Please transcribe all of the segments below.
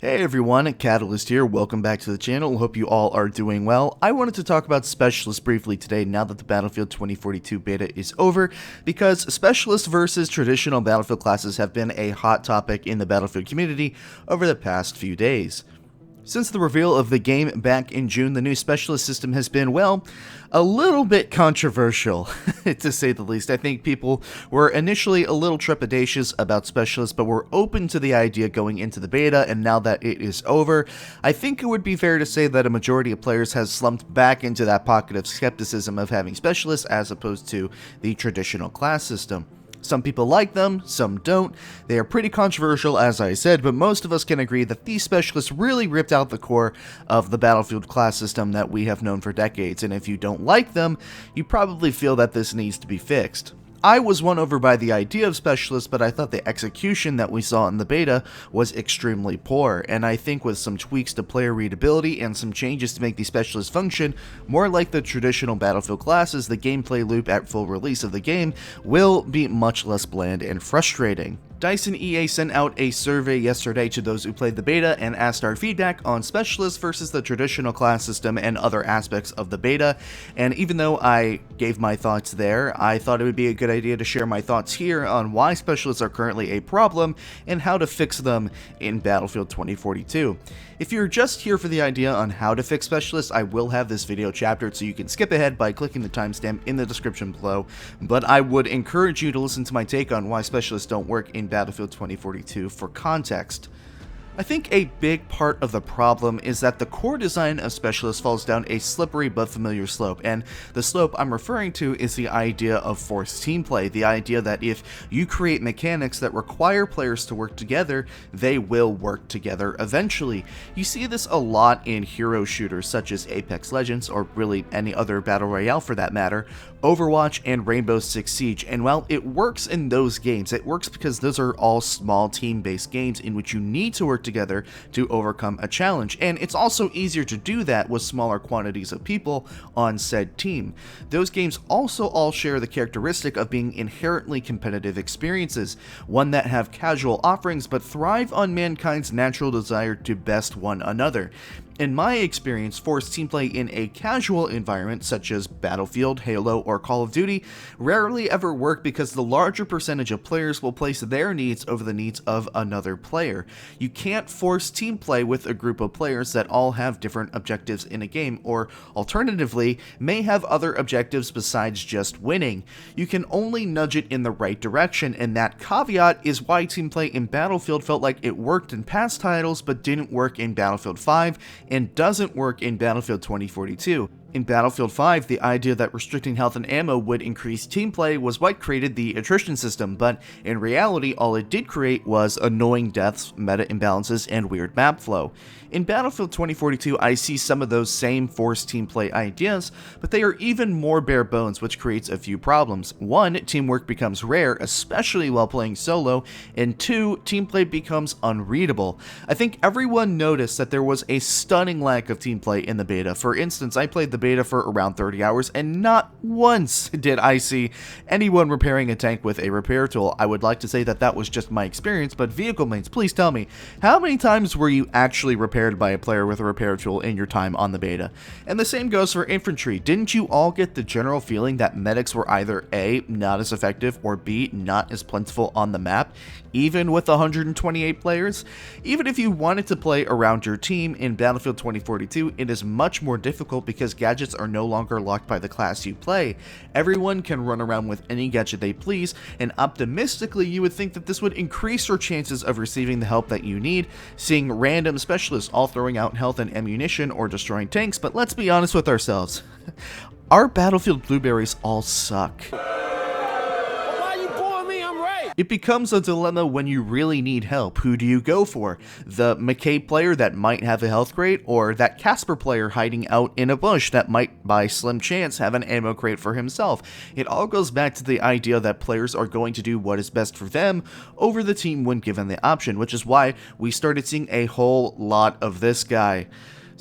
Hey everyone, Catalyst here, welcome back to the channel, hope you all are doing well. I wanted to talk about Specialists briefly today now that the Battlefield 2042 beta is over, because Specialists versus traditional Battlefield classes have been a hot topic in the Battlefield community over the past few days. Since the reveal of the game back in June, the new Specialist system has been, well, a little bit controversial, to say the least. I think people were initially a little trepidatious about Specialists, but were open to the idea going into the beta, and now that it is over, I think it would be fair to say that a majority of players has slumped back into that pocket of skepticism of having Specialists as opposed to the traditional class system. Some people like them, some don't. They are pretty controversial, as I said, but most of us can agree that these Specialists really ripped out the core of the Battlefield class system that we have known for decades, and if you don't like them, you probably feel that this needs to be fixed. I was won over by the idea of Specialists, but I thought the execution that we saw in the beta was extremely poor, and I think with some tweaks to player readability and some changes to make the Specialists function more like the traditional Battlefield classes, the gameplay loop at full release of the game will be much less bland and frustrating. DICE and EA sent out a survey yesterday to those who played the beta and asked our feedback on Specialists versus the traditional class system and other aspects of the beta, and even though I gave my thoughts there, I thought it would be a good idea to share my thoughts here on why Specialists are currently a problem and how to fix them in Battlefield 2042. If you're just here for the idea on how to fix Specialists, I will have this video chaptered so you can skip ahead by clicking the timestamp in the description below, but I would encourage you to listen to my take on why Specialists don't work in Battlefield 2042 for context. I think a big part of the problem is that the core design of Specialists falls down a slippery but familiar slope, and the slope I'm referring to is the idea of forced team play, the idea that if you create mechanics that require players to work together, they will work together eventually. You see this a lot in hero shooters such as Apex Legends, or really any other battle royale for that matter, Overwatch and Rainbow Six Siege, and while it works in those games, it works because those are all small team-based games in which you need to work together to overcome a challenge, and it's also easier to do that with smaller quantities of people on said team. Those games also all share the characteristic of being inherently competitive experiences, one that have casual offerings but thrive on mankind's natural desire to best one another. In my experience, forced team play in a casual environment such as Battlefield, Halo, or Call of Duty rarely ever work because the larger percentage of players will place their needs over the needs of another player. You can't force team play with a group of players that all have different objectives in a game, or alternatively, may have other objectives besides just winning. You can only nudge it in the right direction, and that caveat is why team play in Battlefield felt like it worked in past titles but didn't work in Battlefield 5, and doesn't work in Battlefield 2042. In Battlefield 5, the idea that restricting health and ammo would increase team play was what created the attrition system, but in reality all it did create was annoying deaths, meta imbalances, and weird map flow. In Battlefield 2042, I see some of those same forced team play ideas, but they are even more bare bones, which creates a few problems. One, teamwork becomes rare, especially while playing solo, and two, team play becomes unreadable. I think everyone noticed that there was a stunning lack of team play in the beta. For instance, I played the beta for around 30 hours, and not once did I see anyone repairing a tank with a repair tool. I would like to say that that was just my experience, but vehicle mates, please tell me, how many times were you actually repaired by a player with a repair tool in your time on the beta? And the same goes for infantry. Didn't you all get the general feeling that medics were either A, not as effective, or B, not as plentiful on the map, even with 128 players? Even if you wanted to play around your team in Battlefield 2042, it is much more difficult because gadgets are no longer locked by the class you play. Everyone can run around with any gadget they please, and optimistically you would think that this would increase your chances of receiving the help that you need, seeing random specialists all throwing out health and ammunition or destroying tanks, but let's be honest with ourselves. Our Battlefield blueberries all suck. It becomes a dilemma when you really need help. Who do you go for? The McCabe player that might have a health crate, or that Casper player hiding out in a bush that might, by slim chance, have an ammo crate for himself? It all goes back to the idea that players are going to do what is best for them over the team when given the option, which is why we started seeing a whole lot of this guy.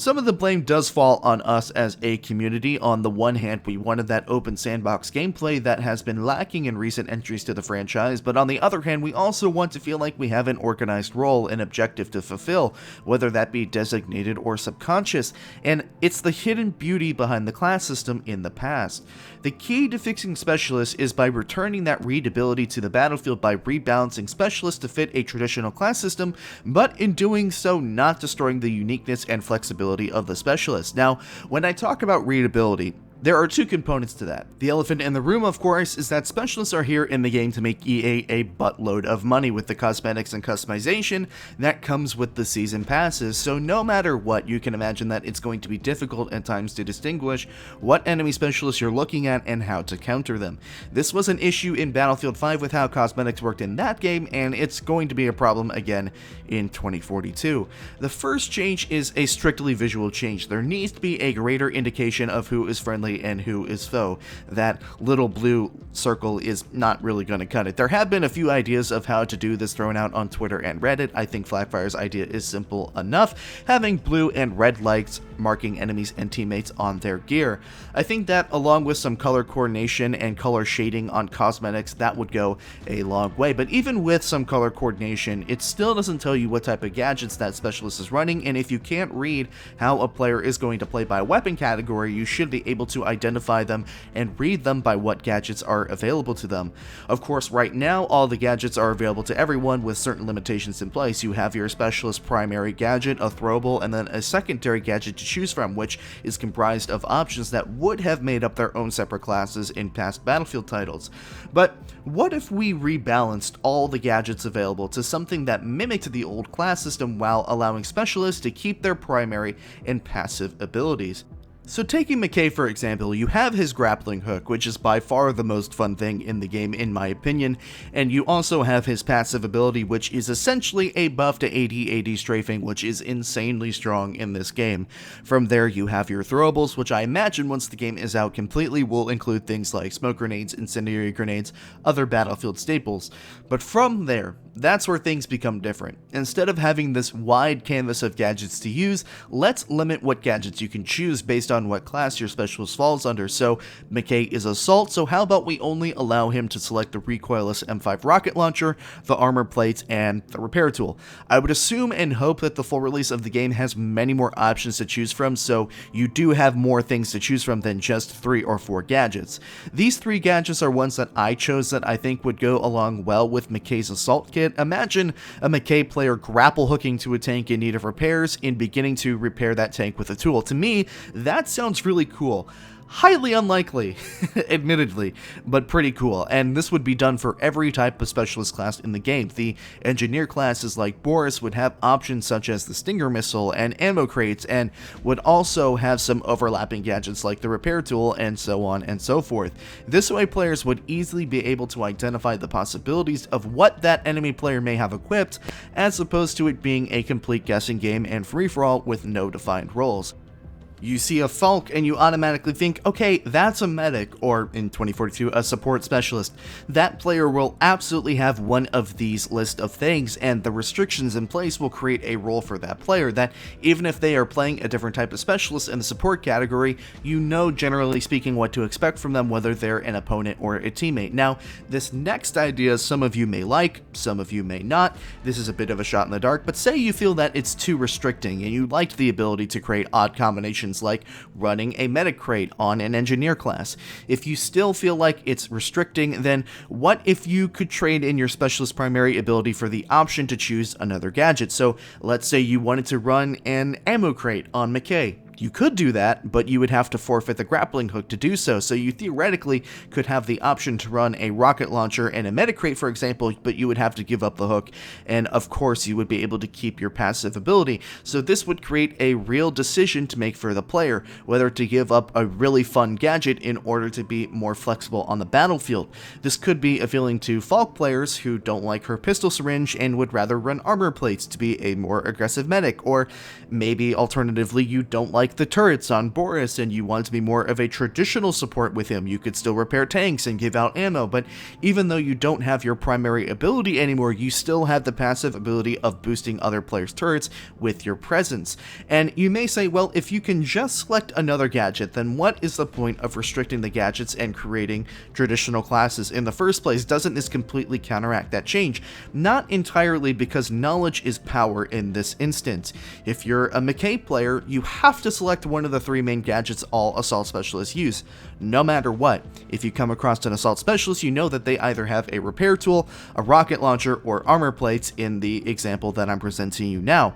Some of the blame does fall on us as a community. On the one hand, we wanted that open sandbox gameplay that has been lacking in recent entries to the franchise, but on the other hand, we also want to feel like we have an organized role and objective to fulfill, whether that be designated or subconscious, and it's the hidden beauty behind the class system in the past. The key to fixing Specialists is by returning that readability to the battlefield by rebalancing Specialists to fit a traditional class system, but in doing so not destroying the uniqueness and flexibility of the Specialist. Now, when I talk about readability, there are two components to that. The elephant in the room, of course, is that Specialists are here in the game to make EA a buttload of money with the cosmetics and customization that comes with the season passes, so no matter what, you can imagine that it's going to be difficult at times to distinguish what enemy Specialists you're looking at and how to counter them. This was an issue in Battlefield 5 with how cosmetics worked in that game, and it's going to be a problem again in 2042. The first change is a strictly visual change. There needs to be a greater indication of who is friendly and who is foe. That little blue circle is not really going to cut it. There have been a few ideas of how to do this thrown out on Twitter and Reddit. I think Flakfire's idea is simple enough, having blue and red lights marking enemies and teammates on their gear. I think that along with some color coordination and color shading on cosmetics, that would go a long way. But even with some color coordination, it still doesn't tell you what type of gadgets that Specialist is running, and if you can't read how a player is going to play by weapon category, you should be able to identify them and read them by what gadgets are available to them. Of course, right now, all the gadgets are available to everyone with certain limitations in place. You have your Specialist primary gadget, a throwable, and then a secondary gadget to choose from, which is comprised of options that would have made up their own separate classes in past Battlefield titles. But what if we rebalanced all the gadgets available to something that mimicked the old class system while allowing Specialists to keep their primary and passive abilities? So taking McKay for example, you have his grappling hook, which is by far the most fun thing in the game in my opinion, and you also have his passive ability, which is essentially a buff to AD strafing, which is insanely strong in this game. From there you have your throwables, which I imagine once the game is out completely will include things like smoke grenades, incendiary grenades, other Battlefield staples. But from there, that's where things become different. Instead of having this wide canvas of gadgets to use, let's limit what gadgets you can choose based on what class your Specialist falls under. So McKay is Assault, so how about we only allow him to select the recoilless M5 rocket launcher, the armor plate, and the repair tool. I would assume and hope that the full release of the game has many more options to choose from, so you do have more things to choose from than just 3 or 4 gadgets. These 3 gadgets are ones that I chose that I think would go along well with McKay's Assault kit. Imagine a McKay player grapple hooking to a tank in need of repairs and beginning to repair that tank with a tool. To me, that sounds really cool. Highly unlikely, admittedly, but pretty cool, and this would be done for every type of Specialist class in the game. The Engineer classes like Boris would have options such as the Stinger missile and ammo crates, and would also have some overlapping gadgets like the repair tool, and so on and so forth. This way players would easily be able to identify the possibilities of what that enemy player may have equipped, as opposed to it being a complete guessing game and free-for-all with no defined roles. You see a Falk and you automatically think, okay, that's a medic, or in 2042, a support specialist. That player will absolutely have one of these list of things, and the restrictions in place will create a role for that player that even if they are playing a different type of specialist in the support category, you know generally speaking what to expect from them, whether they're an opponent or a teammate. Now, this next idea some of you may like, some of you may not. This is a bit of a shot in the dark, but say you feel that it's too restricting and you liked the ability to create odd combinations like running a medic crate on an engineer class. If you still feel like it's restricting, then what if you could trade in your specialist primary ability for the option to choose another gadget? So let's say you wanted to run an ammo crate on McKay. You could do that, but you would have to forfeit the grappling hook to do so, so you theoretically could have the option to run a rocket launcher and a medic crate, for example, but you would have to give up the hook, and of course you would be able to keep your passive ability. So this would create a real decision to make for the player, whether to give up a really fun gadget in order to be more flexible on the battlefield. This could be appealing to Falk players who don't like her pistol syringe and would rather run armor plates to be a more aggressive medic, or maybe alternatively you don't like like the turrets on Boris and you want to be more of a traditional support with him, you could still repair tanks and give out ammo, but even though you don't have your primary ability anymore, you still have the passive ability of boosting other players' turrets with your presence. And you may say, well, if you can just select another gadget, then what is the point of restricting the gadgets and creating traditional classes in the first place? Doesn't this completely counteract that change? Not entirely, because knowledge is power in this instance. If you're a McKay player, you have to select one of the 3 main gadgets all assault specialists use, no matter what. If you come across an assault specialist, you know that they either have a repair tool, a rocket launcher, or armor plates in the example that I'm presenting you now.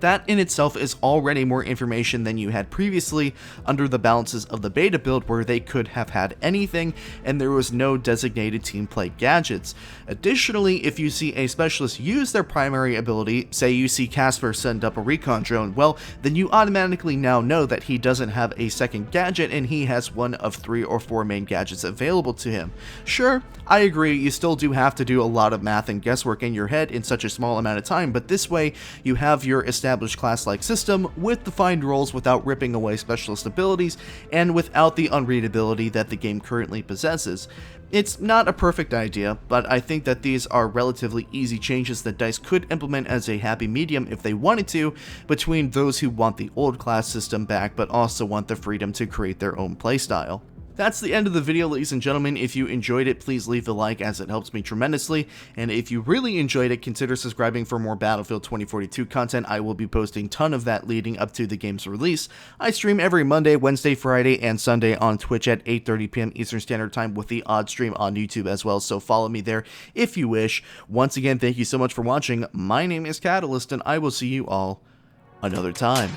That in itself is already more information than you had previously under the balances of the beta build, where they could have had anything and there was no designated team play gadgets. Additionally, if you see a specialist use their primary ability, say you see Casper send up a recon drone, well, then you automatically now know that he doesn't have a second gadget and he has one of 3 or 4 main gadgets available to him. Sure, I agree, you still do have to do a lot of math and guesswork in your head in such a small amount of time, but this way you have your established class-like system with defined roles without ripping away specialist abilities and without the unreadability that the game currently possesses. It's not a perfect idea, but I think that these are relatively easy changes that DICE could implement as a happy medium if they wanted to, between those who want the old class system back but also want the freedom to create their own playstyle. That's the end of the video, ladies and gentlemen. If you enjoyed it, please leave a like, as it helps me tremendously. And if you really enjoyed it, consider subscribing for more Battlefield 2042 content. I will be posting a ton of that leading up to the game's release. I stream every Monday, Wednesday, Friday, and Sunday on Twitch at 8:30 p.m. Eastern Standard Time, with the odd stream on YouTube as well, so follow me there if you wish. Once again, thank you so much for watching. My name is Catalyst, and I will see you all another time.